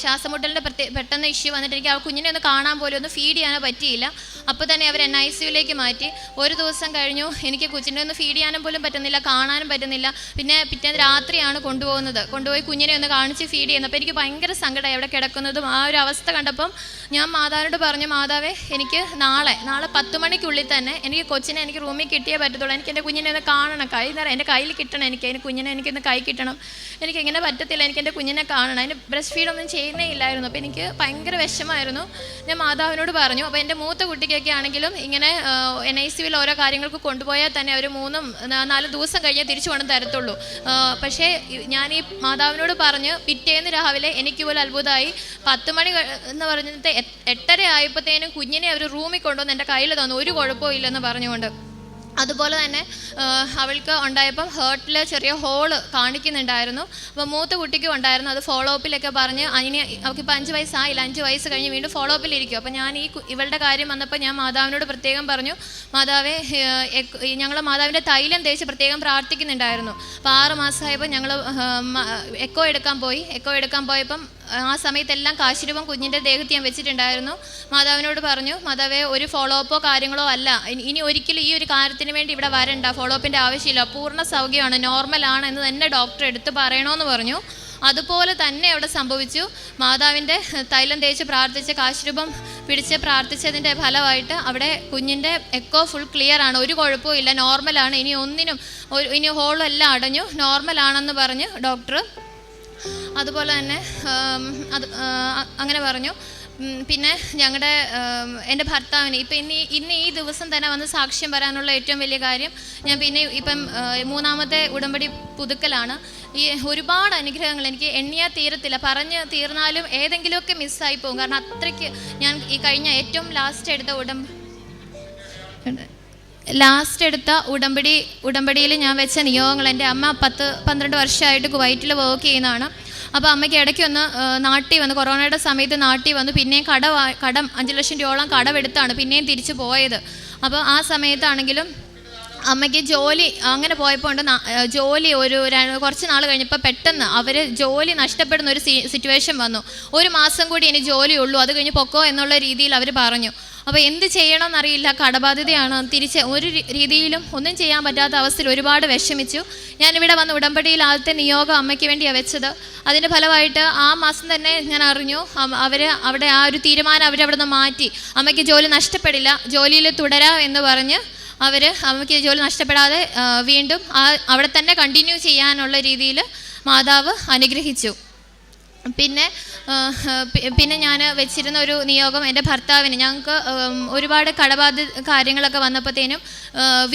ശ്വാസമുട്ടലിൻ്റെ പെട്ടെന്ന് ഇഷ്യൂ വന്നിട്ട് എനിക്ക് ആ കുഞ്ഞിനെ ഒന്ന് കാണാൻ പോലും ഒന്ന് ഫീഡ് ചെയ്യാനോ പറ്റിയില്ല. അപ്പോൾ തന്നെ അവർ NICUവിലേക്ക് മാറ്റി. ഒരു ദിവസം കഴിഞ്ഞു, എനിക്ക് കൊച്ചിനെ ഒന്ന് ഫീഡ് ചെയ്യാനും പോലും പറ്റുന്നില്ല, കാണാനും പറ്റുന്നില്ല. പിന്നെ പിറ്റേന്ന് രാത്രിയാണ് കൊണ്ടുപോയി കുഞ്ഞിനെ ഒന്ന് കാണിച്ച് ഫീഡ് ചെയ്യുന്നത്. അപ്പോൾ എനിക്ക് ഭയങ്കര സങ്കടമായി അവിടെ കിടക്കുന്നതും. ആ ഒരു അവസ്ഥ കണ്ടപ്പം ഞാൻ മാതാവിനോട് പറഞ്ഞു, മാതാവേ എനിക്ക് നാളെ 10 മണിക്കുള്ളിൽ തന്നെ എനിക്ക് കൊച്ചിനെ എനിക്ക് റൂമിൽ കിട്ടിയേ പറ്റത്തുള്ളൂ. എനിക്ക് എൻ്റെ കുഞ്ഞിനെ ഒന്ന് കാണണം, എൻ്റെ കയ്യിൽ കിട്ടണം, അതിന് കുഞ്ഞിനെ എനിക്കൊന്ന് കൈ കിട്ടണം, എനിക്കെങ്ങനെ പറ്റത്തില്ല, എനിക്ക് എൻ്റെ കുഞ്ഞിനെ കാണണം. അതിന് ബ്രസ്റ്റ് ഫീഡൊന്നും ചെയ്യുന്നേ ഇല്ലായിരുന്നു. അപ്പോൾ എനിക്ക് ഭയങ്കര വിഷമമായിരുന്നു. ഞാൻ മാതാവിനോട് പറഞ്ഞു. അപ്പോൾ എൻ്റെ മൂത്ത കുട്ടിക്കൊക്കെ ആണെങ്കിലും ഇങ്ങനെ NICUവിൽ ഓരോ കാര്യങ്ങൾക്ക് കൊണ്ടുപോയാൽ തന്നെ അവർ 3-4 ദിവസം കഴിഞ്ഞേ തിരിച്ചു കൊണ്ട് തരത്തുള്ളൂ. പക്ഷേ ഞാൻ ഈ മാതാവിനോട് പറഞ്ഞ് പിറ്റേന്ന് രാവിലെ എനിക്ക് പോലും അത്ഭുതമായി. 10 മണി എന്ന് പറഞ്ഞിട്ട് 8:30 ആയപ്പോഴത്തേനും കുഞ്ഞിനെ അവർ റൂമിൽ കൊണ്ടുവന്ന് എൻ്റെ കയ്യിൽ തന്നു, ഒരു കുഴപ്പവും ഇല്ലെന്ന് പറഞ്ഞുകൊണ്ട്. അതുപോലെ തന്നെ അവൾക്ക് ഉണ്ടായപ്പം ഹേർട്ടിൽ ചെറിയ ഹോള് കാണിക്കുന്നുണ്ടായിരുന്നു. അപ്പോൾ മൂത്ത കുട്ടിക്കും ഉണ്ടായിരുന്നു. അത് ഫോളോ അപ്പിലൊക്കെ പറഞ്ഞ് അവൾക്കിപ്പോൾ 5 വയസ്സായില്ല, 5 വയസ്സ് കഴിഞ്ഞ് വീണ്ടും ഫോളോ അപ്പിലിരിക്കും. അപ്പോൾ ഞാൻ ഇവളുടെ കാര്യം വന്നപ്പോൾ ഞാൻ മാതാവിനോട് പ്രത്യേകം പറഞ്ഞു, മാതാവേ ഞങ്ങൾ മാതാവിൻ്റെ തൈലം തേച്ച് പ്രത്യേകം പ്രാർത്ഥിക്കുന്നുണ്ടായിരുന്നു. അപ്പോൾ 6 മാസമായപ്പോൾ ഞങ്ങൾ എക്കോ എടുക്കാൻ പോയപ്പം ആ സമയത്തെല്ലാം കാശിരൂപം കുഞ്ഞിൻ്റെ ദേഹത്ത് ഞാൻ വെച്ചിട്ടുണ്ടായിരുന്നു. മാതാവിനോട് പറഞ്ഞു, മാതാവേ ഒരു ഫോളോ അപ്പോ കാര്യങ്ങളോ അല്ല, ഇനി ഒരിക്കലും ഈ ഒരു കാര്യത്തിന് വേണ്ടി ഇവിടെ വരണ്ട, ഫോളോ അപ്പിൻ്റെ ആവശ്യമില്ല, പൂർണ്ണ സൗഖ്യമാണ്, നോർമലാണ് എന്ന് തന്നെ ഡോക്ടർ എടുത്ത് പറയണമെന്ന് പറഞ്ഞു. അതുപോലെ തന്നെ അവിടെ സംഭവിച്ചു. മാതാവിൻ്റെ തൈലം തേച്ച് പ്രാർത്ഥിച്ച് കാശിരൂപം പിടിച്ച് പ്രാർത്ഥിച്ചതിൻ്റെ ഫലമായിട്ട് അവിടെ കുഞ്ഞിൻ്റെ എക്കോ ഫുൾ ക്ലിയർ ആണ്, ഒരു കുഴപ്പവും ഇല്ല, നോർമലാണ്, ഇനി ഹോളെല്ലാം അടഞ്ഞു, നോർമലാണെന്ന് പറഞ്ഞു ഡോക്ടർ. അതുപോലെ തന്നെ അങ്ങനെ പറഞ്ഞു. പിന്നെ എൻ്റെ ഭർത്താവിന് ഇന്ന് ഈ ദിവസം തന്നെ വന്ന് സാക്ഷ്യം വരാനുള്ള ഏറ്റവും വലിയ കാര്യം, ഞാൻ ഇപ്പം 3-ാമത്തെ ഉടമ്പടി പുതുക്കലാണ്. ഈ ഒരുപാട് അനുഗ്രഹങ്ങൾ എനിക്ക് എണ്ണിയാൽ തീരത്തില്ല, പറഞ്ഞ് തീർന്നാലും ഏതെങ്കിലുമൊക്കെ മിസ്സായി പോകും. കാരണം അത്രയ്ക്ക് ഞാൻ ഈ കഴിഞ്ഞ ഏറ്റവും ലാസ്റ്റ് എടുത്ത ഉടമ്പടിയിൽ ഞാൻ വെച്ച നിയോഗങ്ങൾ, എൻ്റെ അമ്മ 10-12 വർഷമായിട്ട് കുവൈറ്റിൽ വർക്ക് ചെയ്യുന്നതാണ്. അപ്പോൾ അമ്മയ്ക്ക് ഇടയ്ക്കൊന്ന് നാട്ടിൽ വന്ന്, കൊറോണയുടെ സമയത്ത് നാട്ടിൽ വന്ന്, പിന്നെയും കടം 5 ലക്ഷം രൂപയോളം കടമെടുത്താണ് പിന്നെയും തിരിച്ചു പോയത്. അപ്പോൾ ആ സമയത്താണെങ്കിലും അമ്മയ്ക്ക് ജോലി അങ്ങനെ പോയപ്പോൾ ജോലി കുറച്ച് നാൾ കഴിഞ്ഞപ്പോൾ പെട്ടെന്ന് അവർ ജോലി നഷ്ടപ്പെടുന്ന ഒരു സിറ്റുവേഷൻ വന്നു. 1 മാസം കൂടി ഇനി ജോലിയുള്ളൂ, അത് കഴിഞ്ഞ് പൊക്കോ എന്നുള്ള രീതിയിൽ അവർ പറഞ്ഞു. അപ്പോൾ എന്ത് ചെയ്യണമെന്നറിയില്ല, കടബാധ്യതയാണ്, ഒരു രീതിയിലും ഒന്നും ചെയ്യാൻ പറ്റാത്ത അവസ്ഥയിൽ ഒരുപാട് വിഷമിച്ചു. ഞാനിവിടെ വന്ന് ഉടമ്പടിയിൽ ആദ്യത്തെ നിയോഗം അമ്മയ്ക്ക് വേണ്ടിയാണ് വെച്ചത്. അതിൻ്റെ ഫലമായിട്ട് ആ മാസം തന്നെ ഞാൻ അറിഞ്ഞു അവിടെ ആ ഒരു തീരുമാനം അവരവിടെ നിന്ന് മാറ്റി. അമ്മയ്ക്ക് ജോലി നഷ്ടപ്പെടില്ല, ജോലിയിൽ തുടരാം എന്ന് പറഞ്ഞ് അമ്മയ്ക്ക് ജോലി നഷ്ടപ്പെടാതെ വീണ്ടും അവിടെ തന്നെ കണ്ടിന്യൂ ചെയ്യാനുള്ള രീതിയിൽ മാതാവ് അനുഗ്രഹിച്ചു. പിന്നെ ഞാൻ വെച്ചിരുന്ന ഒരു നിയോഗം, എൻ്റെ ഭർത്താവിന് ഞങ്ങൾക്ക് ഒരുപാട് കടബാധ്യത കാര്യങ്ങളൊക്കെ വന്നപ്പോഴത്തേനും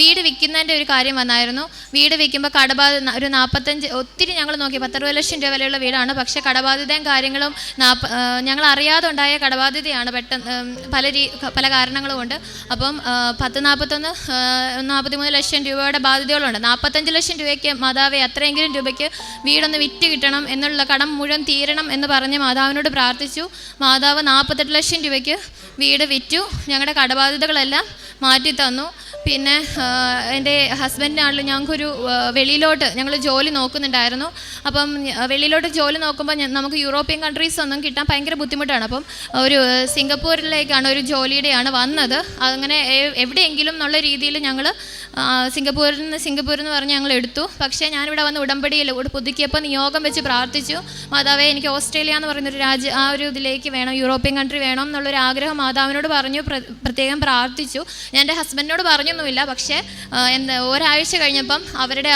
വീട് വിൽക്കുന്നതിൻ്റെ ഒരു കാര്യം വന്നായിരുന്നു. വീട് വിൽക്കുമ്പോൾ കടബാധ്യത ഒരു 45, ഒത്തിരി ഞങ്ങൾ നോക്കി, 10-60 ലക്ഷം രൂപ വിലയുള്ള വീടാണ്. പക്ഷേ കടബാധ്യതയും കാര്യങ്ങളും ഞങ്ങൾ അറിയാതെ ഉണ്ടായ കടബാധ്യതയാണ് പല കാരണങ്ങളും കൊണ്ട്. അപ്പം 43 ലക്ഷം രൂപയുടെ ബാധ്യതകളുണ്ട്. 45 ലക്ഷം രൂപയ്ക്ക് മാതാവേ അത്രയെങ്കിലും രൂപയ്ക്ക് വീടൊന്ന് വിറ്റ് കിട്ടണം എന്നുള്ള, കടം മുഴുവൻ തീരണം എന്ന് പറഞ്ഞ് മാതാവിനോട് പ്രാർത്ഥിച്ചു. മാതാവ് 48 ലക്ഷം രൂപയ്ക്ക് വീട് വിറ്റു, ഞങ്ങളുടെ കടബാധ്യതകളെല്ലാം മാറ്റി തന്നു. പിന്നെ എൻ്റെ ഹസ്ബൻഡിനാണെങ്കിലും ഞങ്ങൾക്കൊരു വെളിയിലോട്ട് ഞങ്ങൾ ജോലി നോക്കുന്നുണ്ടായിരുന്നു. അപ്പം വെളിയിലോട്ട് ജോലി നോക്കുമ്പോൾ നമുക്ക് യൂറോപ്യൻ കൺട്രീസ് ഒന്നും കിട്ടാൻ ഭയങ്കര ബുദ്ധിമുട്ടാണ്. അപ്പം ഒരു സിംഗപ്പൂരിലേക്കാണ് ഒരു ജോലിയുടെയാണ് വന്നത്. അങ്ങനെ എവിടെയെങ്കിലും എന്നുള്ള രീതിയിൽ ഞങ്ങൾ സിംഗപ്പൂരിൽ നിന്ന് പറഞ്ഞ് ഞങ്ങൾ എടുത്തു. പക്ഷേ ഞാനിവിടെ വന്ന് ഉടമ്പടിയിൽ പുതുക്കിയപ്പോൾ നിയോഗം വെച്ച് പ്രാർത്ഥിച്ചു, മാതാവേ എനിക്ക് ഓസ്ട്രേലിയ എന്ന് പറയുന്നൊരു രാജ്യം, ആ ഒരു ഇതിലേക്ക് വേണം, യൂറോപ്യൻ കൺട്രി വേണം എന്നുള്ളൊരു ആഗ്രഹം മാതാവിനോട് പറഞ്ഞു, പ്രത്യേകം പ്രാർത്ഥിച്ചു. ഞാൻ എൻ്റെ ഹസ്ബൻഡിനോട് പറഞ്ഞൊന്നുമില്ല. പക്ഷേ ഒരാഴ്ച കഴിഞ്ഞപ്പം അവരുടെ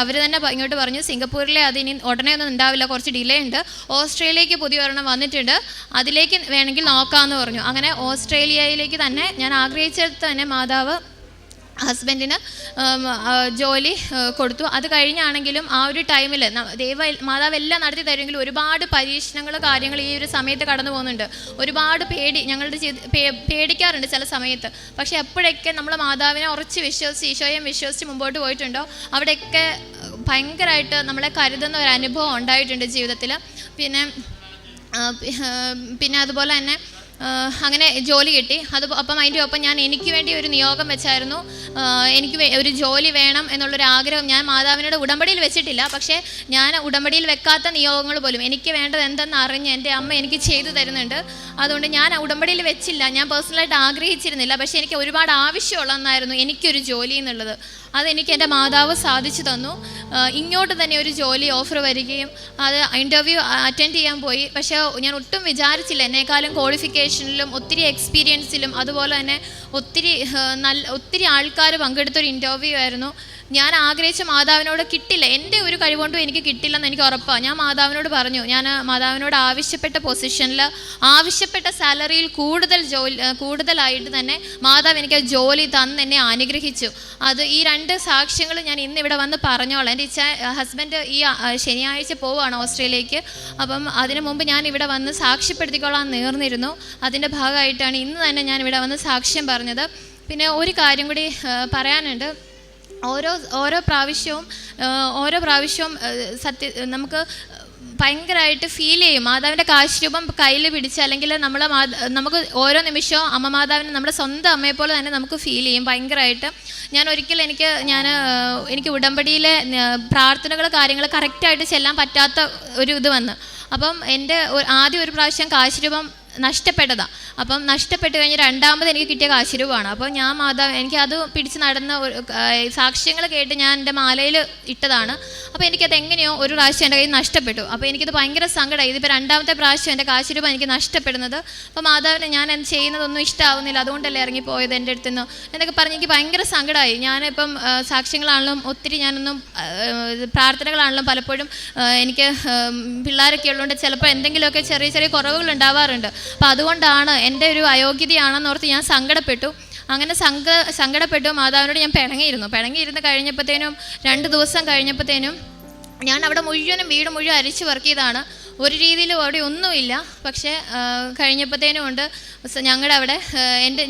അവർ തന്നെ ഇങ്ങോട്ട് പറഞ്ഞു, സിംഗപ്പൂരിലെ അതിനി ഉടനെ ഒന്നും ഉണ്ടാവില്ല, കുറച്ച് ഡിലേ ഉണ്ട്, ഓസ്ട്രേലിയയിലേക്ക് പുതിയ ഒരെണ്ണം വന്നിട്ടുണ്ട്, അതിലേക്ക് വേണമെങ്കിൽ നോക്കാമെന്ന് പറഞ്ഞു. അങ്ങനെ ഓസ്ട്രേലിയയിലേക്ക് തന്നെ ഞാൻ ആഗ്രഹിച്ചത് തന്നെ മാതാവ് ഹസ്ബൻഡിന് ജോലി കൊടുത്തു. അത് കഴിഞ്ഞാണെങ്കിലും ആ ഒരു ടൈമിൽ മാതാവ് എല്ലാം നടത്തി തരുമെങ്കിലും ഒരുപാട് പരീക്ഷണങ്ങൾ കാര്യങ്ങൾ ഈ ഒരു സമയത്ത് കടന്നു പോകുന്നുണ്ട്. ഒരുപാട് പേടിക്കാറുണ്ട് ചില സമയത്ത്. പക്ഷേ എപ്പോഴൊക്കെ നമ്മൾ മാതാവിനെ ഉറച്ച് വിശ്വസിച്ച് ഈശോയും വിശ്വസിച്ച് മുമ്പോട്ട് പോയിട്ടുണ്ടോ അവിടെയൊക്കെ ഭയങ്കരമായിട്ട് നമ്മളെ കരുതുന്ന ഒരു അനുഭവം ഉണ്ടായിട്ടുണ്ട് ജീവിതത്തിൽ. പിന്നെ അതുപോലെ തന്നെ അങ്ങനെ ജോലി കിട്ടി. അപ്പം അതിൻ്റെ ഒപ്പം ഞാൻ എനിക്ക് വേണ്ടി ഒരു നിയോഗം വെച്ചായിരുന്നു. എനിക്ക് ഒരു ജോലി വേണം എന്നുള്ളൊരു ആഗ്രഹം ഞാൻ മാതാവിനോട് ഉടമ്പടിയിൽ വെച്ചിട്ടില്ല. പക്ഷേ ഞാൻ ഉടമ്പടിയിൽ വെക്കാത്ത നിയോഗങ്ങൾ പോലും എനിക്ക് വേണ്ടത് എന്തെന്ന് അറിഞ്ഞ് എൻ്റെ അമ്മ എനിക്ക് ചെയ്തു തരുന്നുണ്ട്. അതുകൊണ്ട് ഞാൻ ഉടമ്പടിയിൽ വെച്ചില്ല, ഞാൻ പേഴ്സണലായിട്ട് ആഗ്രഹിച്ചിരുന്നില്ല. പക്ഷേ എനിക്ക് ഒരുപാട് ആവശ്യമുള്ള ഒന്നായിരുന്നു എനിക്കൊരു ജോലി എന്നുള്ളത്. അതെനിക്ക് എൻ്റെ മാതാവ് സാധിച്ചു തന്നു. ഇങ്ങോട്ട് തന്നെ ഒരു ജോലി ഓഫർ വരികയും അത് ഇൻ്റർവ്യൂ അറ്റൻഡ് ചെയ്യാൻ പോയി. പക്ഷേ ഞാൻ ഒട്ടും വിചാരിച്ചില്ല, എന്നെക്കാളും ക്വാളിഫിക്കേഷനിലും ഒത്തിരി എക്സ്പീരിയൻസിലും അതുപോലെ തന്നെ ഒത്തിരി ആൾക്കാർ പങ്കെടുത്തൊരു ഇൻ്റർവ്യൂ ആയിരുന്നു. ഞാൻ ആഗ്രഹിച്ച മാതാവിനോട് കിട്ടില്ല, എൻ്റെ ഒരു കഴിവുകൊണ്ടും എനിക്ക് കിട്ടില്ലെന്ന് എനിക്ക് ഉറപ്പാണ്. ഞാൻ മാതാവിനോട് പറഞ്ഞു, ഞാൻ മാതാവിനോട് ആവശ്യപ്പെട്ട പൊസിഷനിൽ ആവശ്യപ്പെട്ട സാലറിയിൽ കൂടുതലായിട്ട് തന്നെ മാതാവ് എനിക്ക് ജോലി തന്ന് എന്നെ അനുഗ്രഹിച്ചു. അത് ഈ 2 സാക്ഷ്യങ്ങൾ ഞാൻ ഇന്നിവിടെ വന്ന് പറഞ്ഞോളാം. എൻ്റെ ഹസ്ബൻഡ് ഈ ശനിയാഴ്ച പോവുകയാണ് ഓസ്ട്രേലിയക്ക്. അപ്പം അതിനു മുമ്പ് ഞാൻ ഇവിടെ വന്ന് സാക്ഷ്യപ്പെടുത്തിക്കൊള്ളാൻ നേർന്നിരുന്നു. അതിൻ്റെ ഭാഗമായിട്ടാണ് ഇന്ന് തന്നെ ഞാൻ ഇവിടെ വന്ന് സാക്ഷ്യം പറഞ്ഞത്. പിന്നെ ഒരു കാര്യം കൂടി പറയാനുണ്ട്. ഓരോ പ്രാവശ്യവും നമുക്ക് ഭയങ്കരമായിട്ട് ഫീൽ ചെയ്യും. മാതാവിൻ്റെ കാശുരൂപം കയ്യിൽ പിടിച്ച് അല്ലെങ്കിൽ നമുക്ക് ഓരോ നിമിഷവും അമ്മ മാതാവിനെ നമ്മുടെ സ്വന്തം അമ്മയെ പോലെ തന്നെ നമുക്ക് ഫീൽ ചെയ്യും ഭയങ്കരമായിട്ട്. എനിക്ക് ഉടമ്പടിയിലെ പ്രാർത്ഥനകൾ കാര്യങ്ങൾ കറക്റ്റായിട്ട് ചെല്ലാൻ പറ്റാത്ത ഒരു ഇത് വന്ന്. അപ്പം എൻ്റെ ആദ്യം ഒരു പ്രാവശ്യം കാശുരൂപം നഷ്ടപ്പെട്ടതാണ്. അപ്പം നഷ്ടപ്പെട്ട് കഴിഞ്ഞ് രണ്ടാമത് എനിക്ക് കിട്ടിയ കാശുരൂപമാണ്. അപ്പോൾ ഞാൻ എനിക്ക് അത് പിടിച്ച് നടന്ന സാക്ഷ്യങ്ങൾ കേട്ട് ഞാൻ എൻ്റെ മാലയിൽ ഇട്ടതാണ്. അപ്പോൾ എനിക്കത് എങ്ങനെയോ ഒരു പ്രാവശ്യം എൻ്റെ കയ്യിൽ നഷ്ടപ്പെട്ടു. അപ്പോൾ എനിക്കത് ഭയങ്കര സങ്കടമായി. ഇതിപ്പോൾ 2ാമത്തെ പ്രാവശ്യം എൻ്റെ കാശുരൂപം എനിക്ക് നഷ്ടപ്പെടുന്നത്. അപ്പോൾ മാതാവിന് ഞാൻ ചെയ്യുന്നതൊന്നും ഇഷ്ടമാവുന്നില്ല, അതുകൊണ്ടല്ലേ ഇറങ്ങിപ്പോയത് എൻ്റെ അടുത്ത് നിന്ന് എന്നൊക്കെ പറഞ്ഞ് എനിക്ക് ഭയങ്കര സങ്കടമായി. ഞാനിപ്പം സാക്ഷ്യങ്ങളാണെങ്കിലും ഒത്തിരി ഞാനൊന്നും പ്രാർത്ഥനകളാണെങ്കിലും പലപ്പോഴും എനിക്ക് പിള്ളേരൊക്കെ ഉള്ളതുകൊണ്ട് ചിലപ്പോൾ എന്തെങ്കിലുമൊക്കെ ചെറിയ ചെറിയ കുറവുകൾ ഉണ്ടാവാറുണ്ട്. അപ്പോൾ അതുകൊണ്ടാണ് എൻ്റെ ഒരു അയോഗ്യതയാണെന്നോർത്ത് ഞാൻ സങ്കടപ്പെട്ടു. അങ്ങനെ സങ്കടപ്പെട്ടു മാതാവിനോട് ഞാൻ പിണങ്ങിയിരുന്ന് കഴിഞ്ഞപ്പോഴത്തേനും 2 ദിവസം കഴിഞ്ഞപ്പോഴത്തേനും ഞാൻ അവിടെ വീട് മുഴുവൻ അരിച്ച് വർക്കിയതാണ്. ഒരു രീതിയിലും അവിടെ ഒന്നുമില്ല. പക്ഷേ കഴിഞ്ഞപ്പോഴത്തേനും ഉണ്ട് ഞങ്ങളുടെ അവിടെ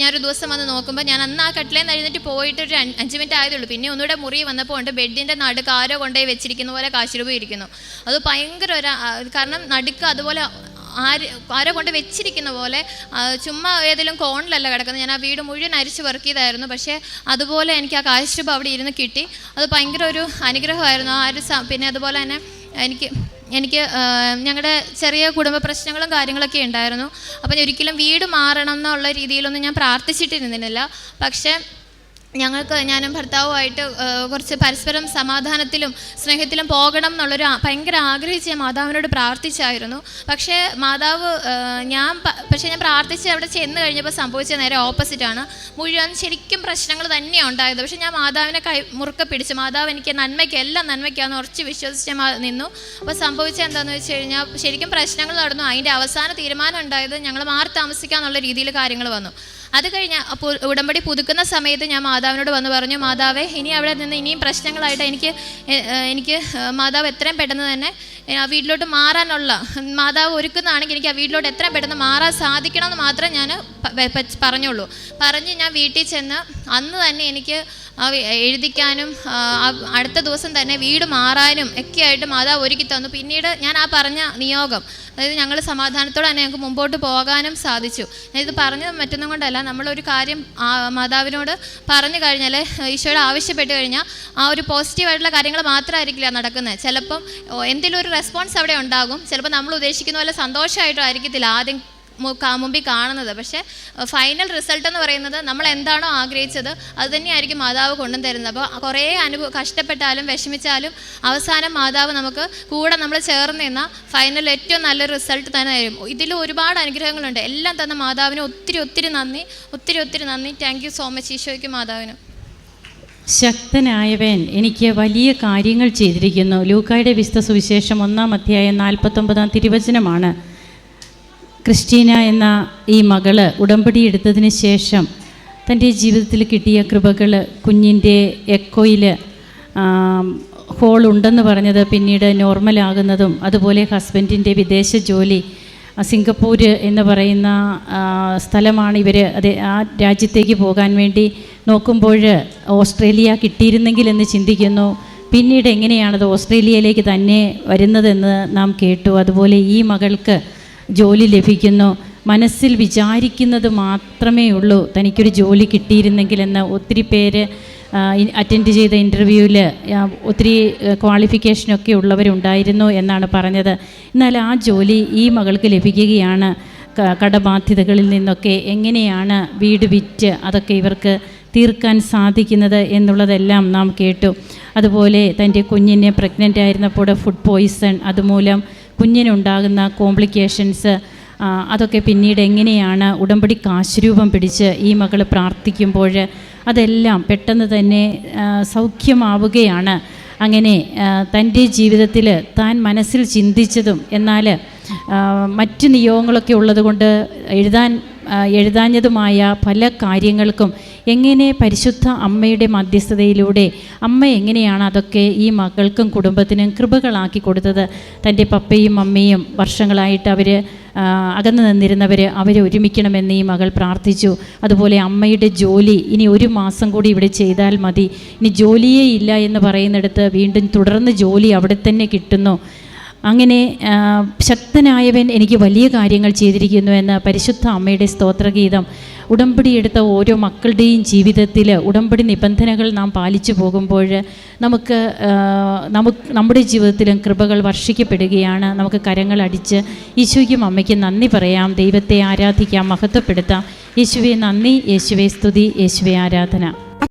ഞാനൊരു ദിവസം വന്ന് നോക്കുമ്പോൾ ഞാൻ അന്ന് ആ കട്ടിലേന്ന് എഴുന്നേറ്റ് പോയിട്ട് ഒരു 5 മിനിറ്റ് ആയതുള്ളൂ. പിന്നെ ഒന്നുകൂടെ മുറി വന്നപ്പോൾ ഉണ്ട് ബെഡിൻ്റെ നടുക്ക് ആരോ കൊണ്ടുപോയി വെച്ചിരിക്കുന്ന പോലെ കാശുരൂപം ഇരിക്കുന്നു. അത് ഭയങ്കര കാരണം നടുക്ക് അതുപോലെ ആരോ കൊണ്ട് വെച്ചിരിക്കുന്ന പോലെ, ചുമ്മാ ഏതെങ്കിലും കോണിലല്ല കിടക്കുന്നത്. ഞാൻ ആ വീട് മുഴുവൻ അരിച്ച് വർക്കിയതായിരുന്നു. പക്ഷേ അതുപോലെ എനിക്ക് ആ കാശുരൂപം അവിടെ ഇരുന്ന് കിട്ടി. അത് ഭയങ്കര ഒരു അനുഗ്രഹമായിരുന്നു. പിന്നെ അതുപോലെ തന്നെ എനിക്ക് ഞങ്ങളുടെ ചെറിയ കുടുംബ പ്രശ്നങ്ങളും കാര്യങ്ങളൊക്കെ ഉണ്ടായിരുന്നു. അപ്പം ഒരിക്കലും വീട് മാറണം എന്നുള്ള രീതിയിലൊന്നും ഞാൻ പ്രാർത്ഥിച്ചിട്ടിരുന്നില്ല. പക്ഷേ ഞാനും ഭർത്താവുമായിട്ട് കുറച്ച് പരസ്പരം സമാധാനത്തിലും സ്നേഹത്തിലും പോകണം എന്നുള്ളൊരു ഭയങ്കര ആഗ്രഹിച്ച് മാതാവിനോട് പ്രാർത്ഥിച്ചായിരുന്നു. പക്ഷേ ഞാൻ പ്രാർത്ഥിച്ച് അവിടെ ചെന്ന് കഴിഞ്ഞപ്പോൾ സംഭവിച്ച നേരെ ഓപ്പോസിറ്റാണ്. മുഴുവൻ ശരിക്കും പ്രശ്നങ്ങൾ തന്നെയാണ് ഉണ്ടായത്. പക്ഷേ ഞാൻ മാതാവിനെ മുറുക്കെ പിടിച്ചു. മാതാവ് എനിക്ക് എല്ലാം നന്മയ്ക്കാന്ന് ഉറച്ച് വിശ്വസിച്ച് നിന്നു. അപ്പോൾ സംഭവിച്ചത് എന്താണെന്ന് വെച്ച് കഴിഞ്ഞാൽ ശരിക്കും പ്രശ്നങ്ങൾ നടന്നു. അതിൻ്റെ അവസാന തീരുമാനം ഉണ്ടായത് ഞങ്ങൾ മാറി താമസിക്കാന്നുള്ള രീതിയിൽ കാര്യങ്ങൾ വന്നു. അത് കഴിഞ്ഞ് ഉടമ്പടി പുതുക്കുന്ന സമയത്ത് ഞാൻ മാതാവിനോട് വന്ന് പറഞ്ഞു, മാതാവേ ഇനി അവിടെ നിന്ന് ഇനിയും പ്രശ്നങ്ങളായിട്ട് എനിക്ക് മാതാവ് എത്രയും പെട്ടെന്ന് തന്നെ ആ വീട്ടിലോട്ട് മാറാനുള്ള മാതാവ് ഒരുക്കുന്നതാണെങ്കിൽ എനിക്ക് ആ വീട്ടിലോട്ട് എത്രയും പെട്ടെന്ന് മാറാൻ സാധിക്കണമെന്ന് മാത്രമേ ഞാൻ പറഞ്ഞുള്ളൂ. പറഞ്ഞ് ഞാൻ വീട്ടിൽ ചെന്ന് അന്ന് തന്നെ എനിക്ക് എഴുതിക്കാനും അടുത്ത ദിവസം തന്നെ വീട് മാറാനും ഒക്കെ ആയിട്ട് മാതാവ് ഒരുക്കി തന്നു. പിന്നീട് ഞാൻ ആ പറഞ്ഞ നിയോഗം, അതായത് ഞങ്ങൾ സമാധാനത്തോടെ തന്നെ ഞങ്ങൾക്ക് മുമ്പോട്ട് പോകാനും സാധിച്ചു. ഇത് പറഞ്ഞത് മറ്റൊന്നും കൊണ്ടല്ല, നമ്മളൊരു കാര്യം മാതാവിനോട് പറഞ്ഞു കഴിഞ്ഞാൽ, ഈശോയോട് ആവശ്യപ്പെട്ട് കഴിഞ്ഞാൽ ആ ഒരു പോസിറ്റീവായിട്ടുള്ള കാര്യങ്ങൾ മാത്രമായിരിക്കില്ല നടക്കുന്നത്. ചിലപ്പം എന്തെങ്കിലും ഒരു റെസ്പോൺസ് അവിടെ ഉണ്ടാകും. ചിലപ്പോൾ നമ്മൾ ഉദ്ദേശിക്കുന്ന പോലെ സന്തോഷമായിട്ടും ആയിരിക്കത്തില്ല ആദ്യം മുമ്പിൽ കാണുന്നത്. പക്ഷേ ഫൈനൽ റിസൾട്ട് എന്ന് പറയുന്നത് നമ്മൾ എന്താണോ ആഗ്രഹിച്ചത് അത് തന്നെയായിരിക്കും മാതാവ് കൊണ്ടും തരുന്നത്. അപ്പോൾ കുറേ കഷ്ടപ്പെട്ടാലും വിഷമിച്ചാലും അവസാനം മാതാവ് നമുക്ക് കൂടെ നമ്മൾ ചേർന്ന് നിന്ന ഫൈനൽ ഏറ്റവും നല്ലൊരു റിസൾട്ട് തന്നെ തരും. ഇതിൽ ഒരുപാട് അനുഗ്രഹങ്ങളുണ്ട്. എല്ലാം തന്ന മാതാവിന് ഒത്തിരി നന്ദി. താങ്ക് യു സോ മച്ച് ഈശോയ്ക്കും മാതാവിനും. ശക്തനായവൻ എനിക്ക് വലിയ കാര്യങ്ങൾ ചെയ്തിരിക്കുന്നു. ലൂക്കായുടെ വിശുദ്ധ സുവിശേഷം 1-ാം അധ്യായം 49-ാം തിരുവചനമാണ്. ക്രിസ്റ്റീന എന്ന ഈ മകള് ഉടമ്പടി എടുത്തതിന് ശേഷം തൻ്റെ ജീവിതത്തിൽ കിട്ടിയ കൃപകൾ, കുഞ്ഞിൻ്റെ എക്കോയിൽ ഹോൾ ഉണ്ടെന്ന് പറഞ്ഞത് പിന്നീട് നോർമലാകുന്നതും, അതുപോലെ ഹസ്ബൻഡിൻ്റെ വിദേശ ജോലി സിംഗപ്പൂർ എന്ന് പറയുന്ന സ്ഥലമാണ് ആ രാജ്യത്തേക്ക് പോകാൻ വേണ്ടി നോക്കുമ്പോൾ ഓസ്ട്രേലിയ കിട്ടിയിരുന്നെങ്കിൽ എന്ന് ചിന്തിക്കുന്നു. പിന്നീട് എങ്ങനെയാണത് ഓസ്ട്രേലിയയിലേക്ക് തന്നെ വരുന്നതെന്ന് നാം കേട്ടു. അതുപോലെ ഈ മകൾക്ക് ജോലി ലഭിക്കുന്നു. മനസ്സിൽ വിചാരിക്കുന്നത് മാത്രമേ ഉള്ളൂ തനിക്കൊരു ജോലി കിട്ടിയിരുന്നെങ്കിലെന്ന്. ഒത്തിരി പേര് അറ്റൻഡ് ചെയ്ത ഇൻ്റർവ്യൂവിൽ ഒത്തിരി ക്വാളിഫിക്കേഷനൊക്കെ ഉള്ളവരുണ്ടായിരുന്നു എന്നാണ് പറഞ്ഞത്. എന്നാൽ ആ ജോലി ഈ മകൾക്ക് ലഭിക്കുകയാണ്. കടബാധ്യതകളിൽ നിന്നൊക്കെ എങ്ങനെയാണ് വീട് വിറ്റ് അതൊക്കെ ഇവർക്ക് തീർക്കാൻ സാധിക്കുന്നത് എന്നുള്ളതെല്ലാം നാം കേട്ടു. അതുപോലെ തൻ്റെ കുഞ്ഞിനെ പ്രഗ്നൻ്റ് ആയിരുന്നപ്പോൾ ഫുഡ് പോയിസൺ, അതുമൂലം കുഞ്ഞിനുണ്ടാകുന്ന കോംപ്ലിക്കേഷൻസ്, അതൊക്കെ പിന്നീട് എങ്ങനെയാണ് ഉടമ്പടി കാശുരൂപം പിടിച്ച് ഈ മകൾ പ്രാർത്ഥിക്കുമ്പോൾ അതെല്ലാം പെട്ടെന്ന് തന്നെ സൗഖ്യമാവുകയാണ്. അങ്ങനെ തൻ്റെ ജീവിതത്തിൽ താൻ മനസ്സിൽ ചിന്തിച്ചതും എന്നാൽ മറ്റ് നിയോഗങ്ങളൊക്കെ ഉള്ളതുകൊണ്ട് എഴുതാഞ്ഞതുമായ പല കാര്യങ്ങൾക്കും എങ്ങനെ പരിശുദ്ധ അമ്മയുടെ മധ്യസ്ഥതയിലൂടെ അമ്മ എങ്ങനെയാണ് അതൊക്കെ ഈ മകൾക്കും കുടുംബത്തിനും കൃപകളാക്കി കൊടുത്തത്. തൻ്റെ പപ്പയും അമ്മയും വർഷങ്ങളായിട്ട് അകന്നു നിന്നിരുന്നവർ ഒരുമിക്കണമെന്ന് ഈ മകൾ പ്രാർത്ഥിച്ചു. അതുപോലെ അമ്മയുടെ ജോലി ഇനി 1 മാസം കൂടി ഇവിടെ ചെയ്താൽ മതി, ഇനി ജോലിയേ ഇല്ല എന്ന് പറയുന്നിടത്ത് വീണ്ടും തുടർന്ന് ജോലി അവിടെ തന്നെ കിട്ടുന്നു. അങ്ങനെ ശക്തനായവൻ എനിക്ക് വലിയ കാര്യങ്ങൾ ചെയ്തിരിക്കുന്നു എന്ന് പരിശുദ്ധ അമ്മയുടെ സ്തോത്രഗീതം. ഉടമ്പടി എടുത്ത ഓരോ മക്കളുടെയും ജീവിതത്തിൽ ഉടമ്പടി നിബന്ധനകൾ നാം പാലിച്ചു പോകുമ്പോൾ നമ്മുടെ ജീവിതത്തിലും കൃപകൾ വർഷിക്കപ്പെടുകയാണ്. നമുക്ക് കരങ്ങളടിച്ച് ഈശോയ്ക്കും അമ്മയ്ക്കും നന്ദി പറയാം, ദൈവത്തെ ആരാധിക്കാം, മഹത്വപ്പെടുത്താം. യേശുവേ നന്ദി, യേശുവേ സ്തുതി, യേശുവേ ആരാധന.